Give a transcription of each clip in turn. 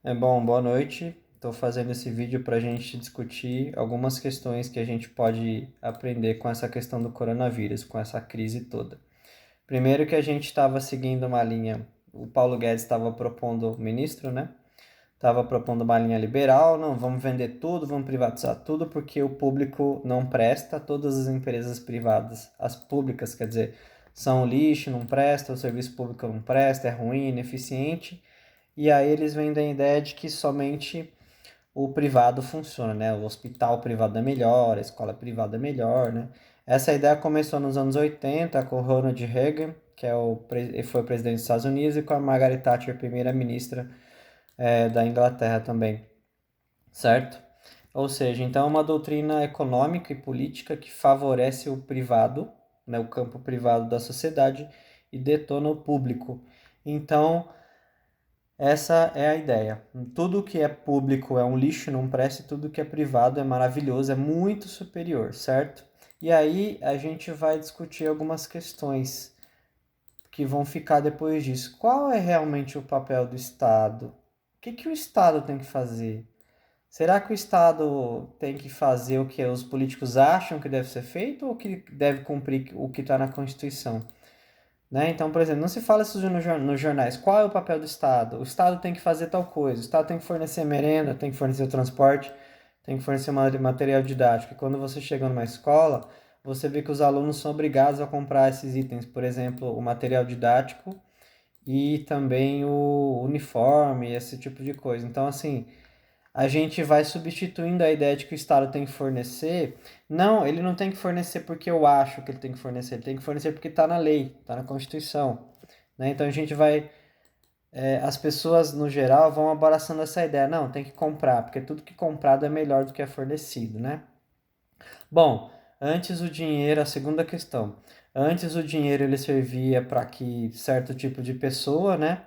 Bom, boa noite. Estou fazendo esse vídeo para a gente discutir algumas questões que a gente pode aprender com essa questão do coronavírus, com essa crise toda. Primeiro que a gente estava seguindo uma linha, o Paulo Guedes estava propondo, o ministro, né? Estava propondo uma linha liberal, não, vamos vender tudo, vamos privatizar tudo, porque o público não presta, todas as empresas privadas, as públicas, quer dizer, são lixo, não presta, o serviço público não presta, é ruim, ineficiente. E aí eles vendem a ideia de que somente o privado funciona, né? O hospital privado é melhor, a escola privada é melhor, né? Essa ideia começou nos anos 80 com o Ronald Reagan, que foi o presidente dos Estados Unidos, e com a Margaret Thatcher, primeira-ministra da Inglaterra também, certo? Ou seja, então é uma doutrina econômica e política que favorece o privado, né, o campo privado da sociedade, e detona o público. Então, essa é a ideia. Tudo que é público é um lixo, não presta, e tudo que é privado é maravilhoso, é muito superior, certo? E aí a gente vai discutir algumas questões que vão ficar depois disso. Qual é realmente o papel do Estado? O que o Estado tem que fazer? Será que o Estado tem que fazer o que os políticos acham que deve ser feito ou que deve cumprir o que está na Constituição? Né? Então, por exemplo, não se fala isso nos jornais. Qual é o papel do Estado? O Estado tem que fazer tal coisa. O Estado tem que fornecer merenda, tem que fornecer o transporte, tem que fornecer material didático. E quando você chega numa escola, você vê que os alunos são obrigados a comprar esses itens. Por exemplo, o material didático e também o uniforme, esse tipo de coisa. Então, assim, a gente vai substituindo a ideia de que o Estado tem que fornecer. Não, ele não tem que fornecer porque eu acho que ele tem que fornecer, ele tem que fornecer porque está na lei, está na Constituição. Né? Então a gente vai. As pessoas, no geral, vão abraçando essa ideia. Não, tem que comprar, porque tudo que comprado é melhor do que é fornecido, né? Bom, antes o dinheiro, a segunda questão. Antes o dinheiro ele servia para que certo tipo de pessoa, né,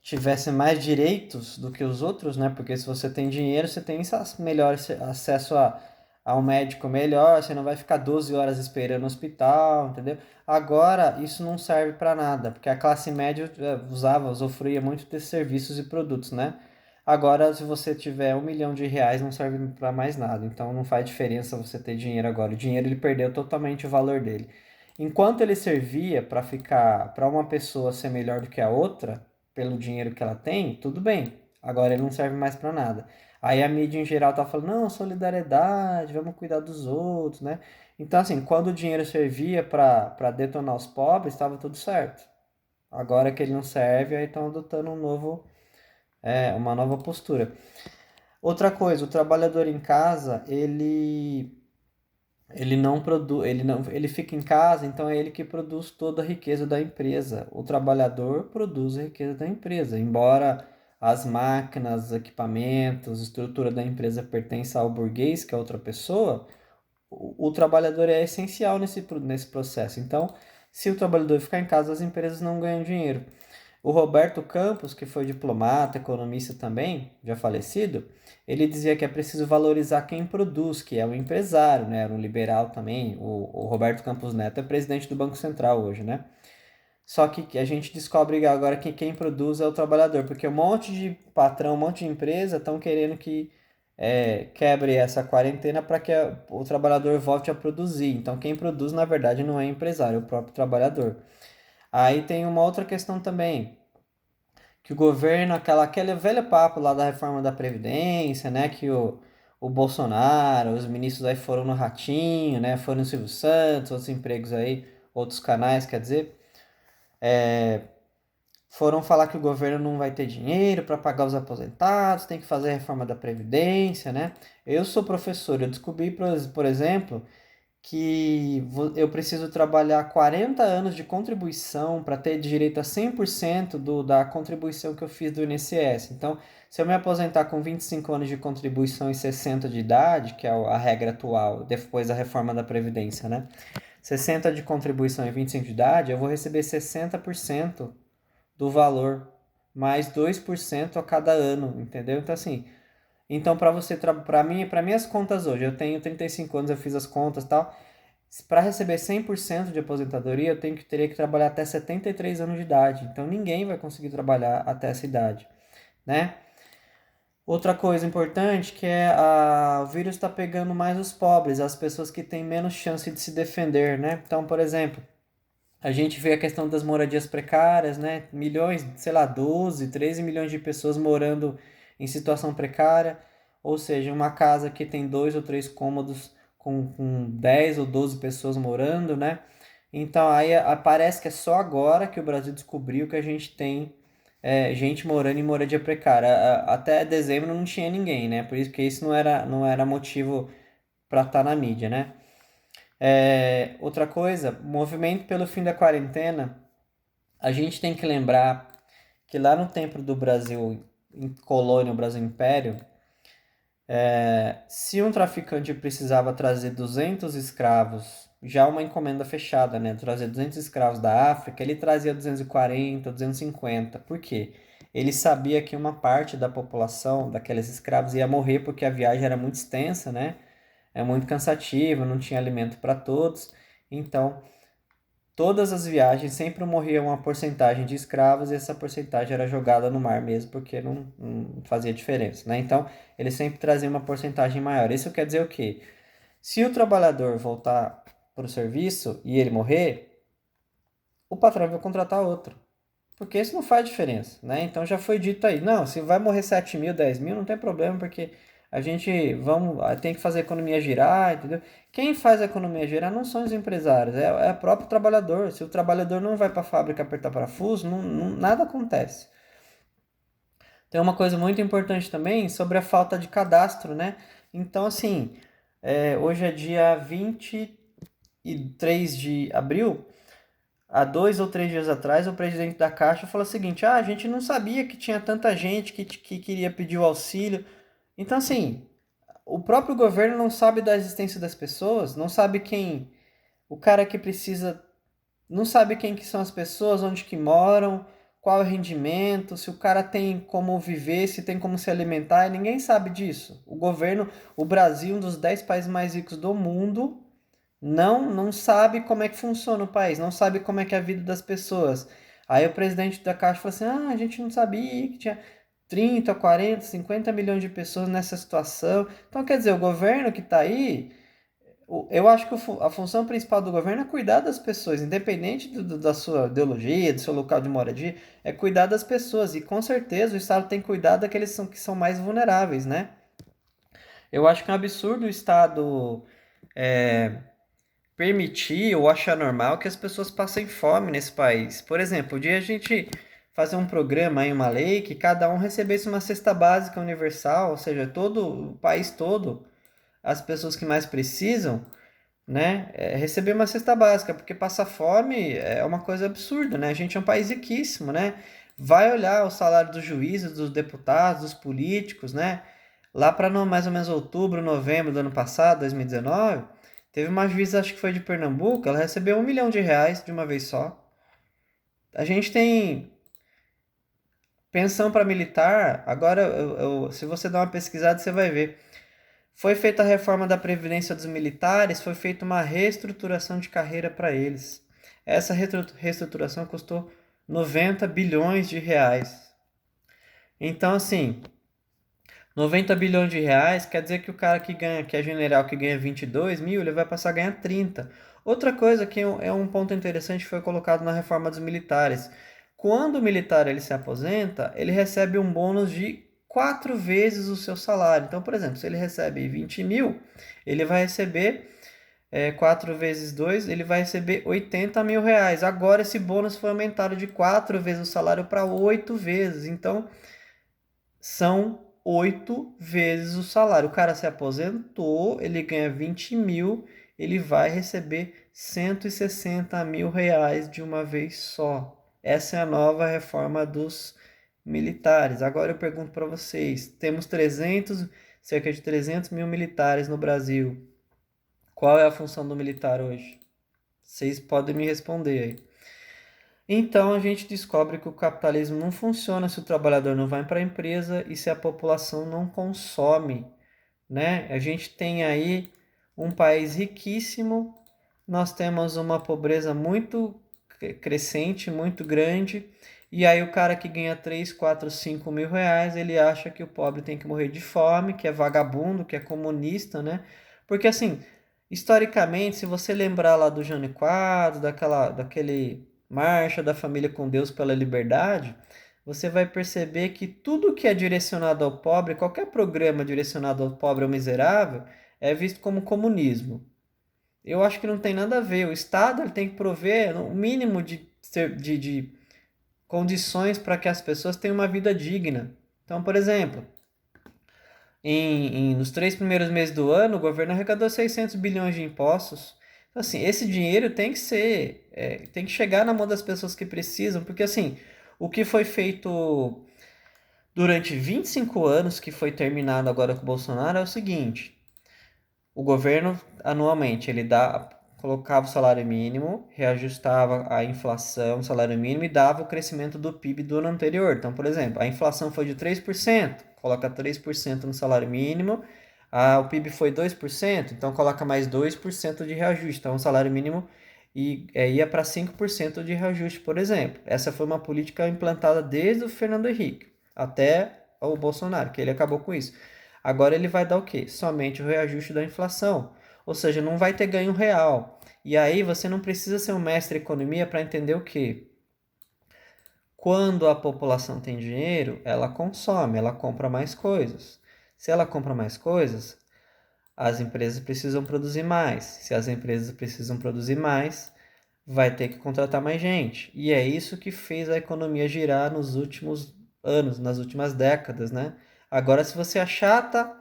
tivesse mais direitos do que os outros, né? Porque se você tem dinheiro, você tem melhor acesso a um médico melhor, você não vai ficar 12 horas esperando no hospital, entendeu? Agora, isso não serve para nada, porque a classe média usufruía muito desses serviços e produtos, né? Agora, se você tiver R$ 1 milhão, não serve para mais nada. Então, não faz diferença você ter dinheiro agora. O dinheiro ele perdeu totalmente o valor dele. Enquanto ele servia para uma pessoa ser melhor do que a outra, pelo dinheiro que ela tem, tudo bem. Agora ele não serve mais para nada. Aí a mídia em geral tá falando, não, solidariedade, vamos cuidar dos outros, né? Então, assim, quando o dinheiro servia para detonar os pobres, estava tudo certo. Agora que ele não serve, aí estão adotando uma nova postura. Outra coisa, o trabalhador em casa, ele não produz, ele fica em casa, então é ele que produz toda a riqueza da empresa. O trabalhador produz a riqueza da empresa, embora as máquinas, equipamentos, estrutura da empresa pertença ao burguês, que é outra pessoa, o trabalhador é essencial nesse processo. Então, se o trabalhador ficar em casa, as empresas não ganham dinheiro. O Roberto Campos, que foi diplomata, economista também, já falecido, ele dizia que é preciso valorizar quem produz, que é o empresário, né? Era um liberal também. O Roberto Campos Neto é presidente do Banco Central hoje, né? Só que a gente descobre agora que quem produz é o trabalhador, porque um monte de patrão, um monte de empresa estão querendo que quebre essa quarentena para que o trabalhador volte a produzir. Então, quem produz, na verdade, não é empresário, é o próprio trabalhador. Aí tem uma outra questão também, que o governo, aquele velho papo lá da reforma da Previdência, né, que o Bolsonaro, os ministros aí foram no Ratinho, né, foram no Silvio Santos, outros empregos aí, outros canais, quer dizer, foram falar que o governo não vai ter dinheiro para pagar os aposentados, tem que fazer a reforma da Previdência, né? Eu sou professor, eu descobri, por exemplo, que eu preciso trabalhar 40 anos de contribuição para ter direito a 100% da contribuição que eu fiz do INSS. Então, se eu me aposentar com 25 anos de contribuição e 60 de idade, que é a regra atual, depois da reforma da Previdência, né? 60 de contribuição e 25 de idade, eu vou receber 60% do valor, mais 2% a cada ano, entendeu? Então, assim, então para você, para minhas contas hoje, eu tenho 35 anos, eu fiz as contas e tal, para receber 100% de aposentadoria, teria que trabalhar até 73 anos de idade. Então ninguém vai conseguir trabalhar até essa idade. né? Outra coisa importante que o vírus está pegando mais os pobres, as pessoas que têm menos chance de se defender, né? Então, por exemplo, a gente vê a questão das moradias precárias, né? Milhões, sei lá, 12, 13 milhões de pessoas morando em situação precária, ou seja, uma casa que tem 2 ou 3 cômodos com 10 ou 12 pessoas morando, né? Então aí parece que é só agora que o Brasil descobriu que a gente tem gente morando em moradia precária. Até dezembro não tinha ninguém, né? Por isso que isso não era motivo para estar na mídia, né? Outra coisa, movimento pelo fim da quarentena, a gente tem que lembrar que lá no tempo do Brasil em colônia, o Brasil Império, se um traficante precisava trazer 200 escravos, já uma encomenda fechada, né? Trazer 200 escravos da África, ele trazia 240, 250. Por quê? Ele sabia que uma parte da população daqueles escravos ia morrer porque a viagem era muito extensa, né? É muito cansativa, não tinha alimento para todos. Então, todas as viagens sempre morria uma porcentagem de escravos e essa porcentagem era jogada no mar mesmo, porque não fazia diferença, né? Então, ele sempre trazia uma porcentagem maior. Isso quer dizer o quê? Se o trabalhador voltar para o serviço e ele morrer, o patrão vai contratar outro. Porque isso não faz diferença, né? Então já foi dito aí, não, se vai morrer 7 mil, 10 mil, não tem problema, porque a gente tem que fazer a economia girar, entendeu? Quem faz a economia girar não são os empresários, é o próprio trabalhador. Se o trabalhador não vai para a fábrica apertar parafuso, nada acontece. Tem uma coisa muito importante também sobre a falta de cadastro, né? Então, assim, hoje é dia 23 de abril. Há 2 ou 3 dias atrás, o presidente da Caixa falou o seguinte: a gente não sabia que tinha tanta gente que queria pedir o auxílio. Então, assim, o próprio governo não sabe da existência das pessoas, não sabe quem, o cara que precisa, não sabe quem que são as pessoas, onde que moram, qual é o rendimento, se o cara tem como viver, se tem como se alimentar, e ninguém sabe disso. O governo, o Brasil, um dos 10 países mais ricos do mundo, não sabe como é que funciona o país, não sabe como é que é a vida das pessoas. Aí o presidente da Caixa falou assim: a gente não sabia que tinha 30, 40, 50 milhões de pessoas nessa situação. Então, quer dizer, o governo que está aí, eu acho que a função principal do governo é cuidar das pessoas, independente da sua ideologia, do seu local de moradia, é cuidar das pessoas. E com certeza o Estado tem que cuidar daqueles que são mais vulneráveis, né? Eu acho que é um absurdo o Estado permitir ou achar normal que as pessoas passem fome nesse país. Por exemplo, podia a gente fazer um programa, uma lei, que cada um recebesse uma cesta básica universal, ou seja, todo o país todo, as pessoas que mais precisam, né, receber uma cesta básica, porque passar fome é uma coisa absurda, né? A gente é um país riquíssimo, né? Vai olhar o salário dos juízes, dos deputados, dos políticos, né? Lá para mais ou menos outubro, novembro do ano passado, 2019, teve uma juíza, acho que foi de Pernambuco, ela recebeu R$ 1 milhão de uma vez só. A gente tem pensão para militar, agora se você dar uma pesquisada, você vai ver. Foi feita a reforma da Previdência dos militares, foi feita uma reestruturação de carreira para eles. Essa reestruturação custou 90 bilhões de reais. Então, assim, 90 bilhões de reais quer dizer que o cara que ganha, que é general, que ganha 22 mil, ele vai passar a ganhar 30. Outra coisa que é um ponto interessante foi colocado na reforma dos militares. Quando o militar ele se aposenta, ele recebe um bônus de 4 vezes o seu salário. Então, por exemplo, se ele recebe 20 mil, ele vai receber 4 vezes 2, ele vai receber 80 mil reais. Agora esse bônus foi aumentado de 4 vezes o salário para 8 vezes. Então, são 8 vezes o salário. O cara se aposentou, ele ganha 20 mil, ele vai receber 160 mil reais de uma vez só. Essa é a nova reforma dos militares. Agora eu pergunto para vocês: temos cerca de 300 mil militares no Brasil. Qual é a função do militar hoje? Vocês podem me responder aí. Então a gente descobre que o capitalismo não funciona se o trabalhador não vai para a empresa e se a população não consome, né? A gente tem aí um país riquíssimo, nós temos uma pobreza muito crescente, muito grande, E aí o cara que ganha 3, 4, 5 mil reais, ele acha que o pobre tem que morrer de fome, que é vagabundo, que é comunista, né? Porque assim, historicamente, se você lembrar lá do Jânio Quadros, daquele Marcha da Família com Deus pela Liberdade, você vai perceber que tudo que é direcionado ao pobre, qualquer programa direcionado ao pobre ou miserável, é visto como comunismo. Eu acho que não tem nada a ver. O Estado ele tem que prover o mínimo de condições para que as pessoas tenham uma vida digna. Então, por exemplo, nos 3 primeiros meses do ano, o governo arrecadou 600 bilhões de impostos. Então, assim, esse dinheiro tem que tem que chegar na mão das pessoas que precisam, porque assim, o que foi feito durante 25 anos, que foi terminado agora com o Bolsonaro, é o seguinte: o governo anualmente colocava o salário mínimo, reajustava a inflação, o salário mínimo e dava o crescimento do PIB do ano anterior. Então, por exemplo, a inflação foi de 3%, coloca 3% no salário mínimo, o PIB foi 2%, então coloca mais 2% de reajuste. Então, o salário mínimo ia para 5% de reajuste, por exemplo. Essa foi uma política implantada desde o Fernando Henrique até o Bolsonaro, que ele acabou com isso. Agora ele vai dar o quê? Somente o reajuste da inflação. Ou seja, não vai ter ganho real. E aí você não precisa ser um mestre em economia para entender o quê? Quando a população tem dinheiro, ela consome, ela compra mais coisas. Se ela compra mais coisas, as empresas precisam produzir mais. Se as empresas precisam produzir mais, vai ter que contratar mais gente. E é isso que fez a economia girar nos últimos anos, nas últimas décadas, né? Agora, se você achata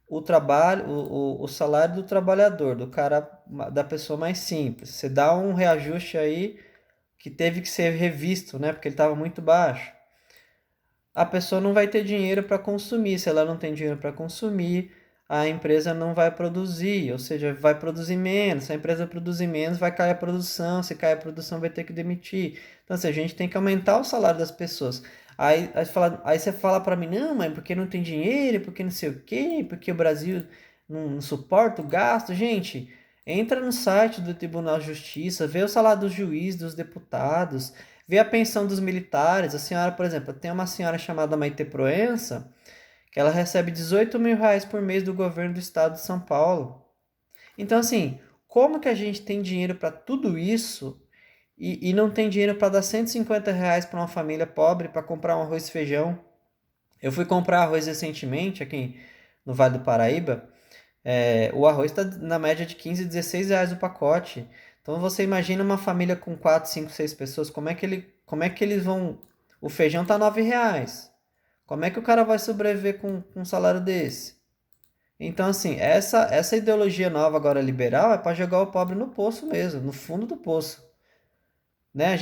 o trabalho, o salário do trabalhador, do cara, da pessoa mais simples, você dá um reajuste aí que teve que ser revisto, né? Porque ele estava muito baixo. A pessoa não vai ter dinheiro para consumir. Se ela não tem dinheiro para consumir, a empresa não vai produzir, ou seja, vai produzir menos. Se a empresa produzir menos, vai cair a produção. Se cair a produção, vai ter que demitir. Então, assim, a gente tem que aumentar o salário das pessoas. Aí você fala para mim, não, mas porque não tem dinheiro, porque não sei o quê, porque o Brasil não suporta o gasto. Gente, entra no site do Tribunal de Justiça, vê o salário dos juízes, dos deputados, vê a pensão dos militares. A senhora, por exemplo, tem uma senhora chamada Maite Proença, que ela recebe 18 mil reais por mês do governo do estado de São Paulo. Então, assim, como que a gente tem dinheiro para tudo isso e não tem dinheiro para dar 150 reais para uma família pobre para comprar um arroz e feijão? Eu fui comprar arroz recentemente aqui no Vale do Paraíba. O arroz está na média de 15, 16 reais o pacote. Então você imagina uma família com 4, 5, 6 pessoas, como é que eles vão. O feijão tá 9 reais. Como é que o cara vai sobreviver com um salário desse? Então, assim, essa ideologia nova agora liberal é para jogar o pobre no poço mesmo, no fundo do poço. Né?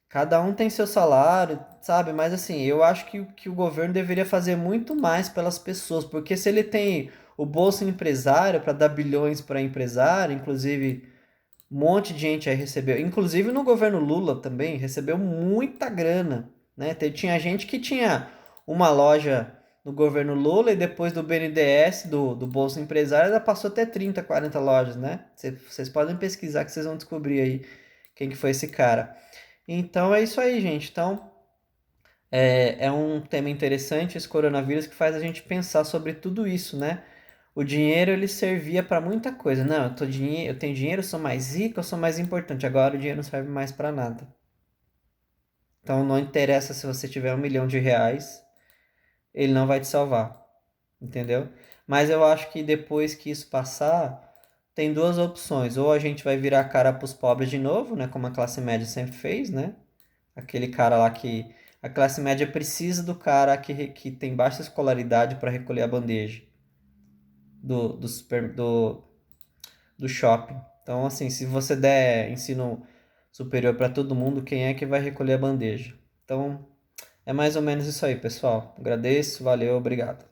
Cada um tem seu salário, sabe? Mas assim, eu acho que o governo deveria fazer muito mais pelas pessoas, porque se ele tem o Bolsa Empresário para dar bilhões para empresário, inclusive um monte de gente aí recebeu, inclusive no governo Lula também, recebeu muita grana, né? Tinha gente que tinha uma loja no governo Lula e depois do BNDES, do Bolsa Empresário, ela passou até 30, 40 lojas, né? Vocês podem pesquisar que vocês vão descobrir aí quem que foi esse cara. Então é isso aí, gente. Então é um tema interessante esse coronavírus que faz a gente pensar sobre tudo isso, né? O dinheiro ele servia para muita coisa. Não, eu tenho dinheiro, eu sou mais rico, eu sou mais importante. Agora o dinheiro não serve mais para nada. Então não interessa se você tiver 1 milhão de reais, ele não vai te salvar, entendeu? Mas eu acho que depois que isso passar, tem duas opções. Ou a gente vai virar a cara para os pobres de novo, né? Como a classe média sempre fez, né? Aquele cara lá que a classe média precisa do cara que tem baixa escolaridade para recolher a bandeja do, do, super, do shopping. Então, assim, se você der ensino superior para todo mundo, quem é que vai recolher a bandeja? Então, é mais ou menos isso aí, pessoal. Agradeço, valeu, obrigado.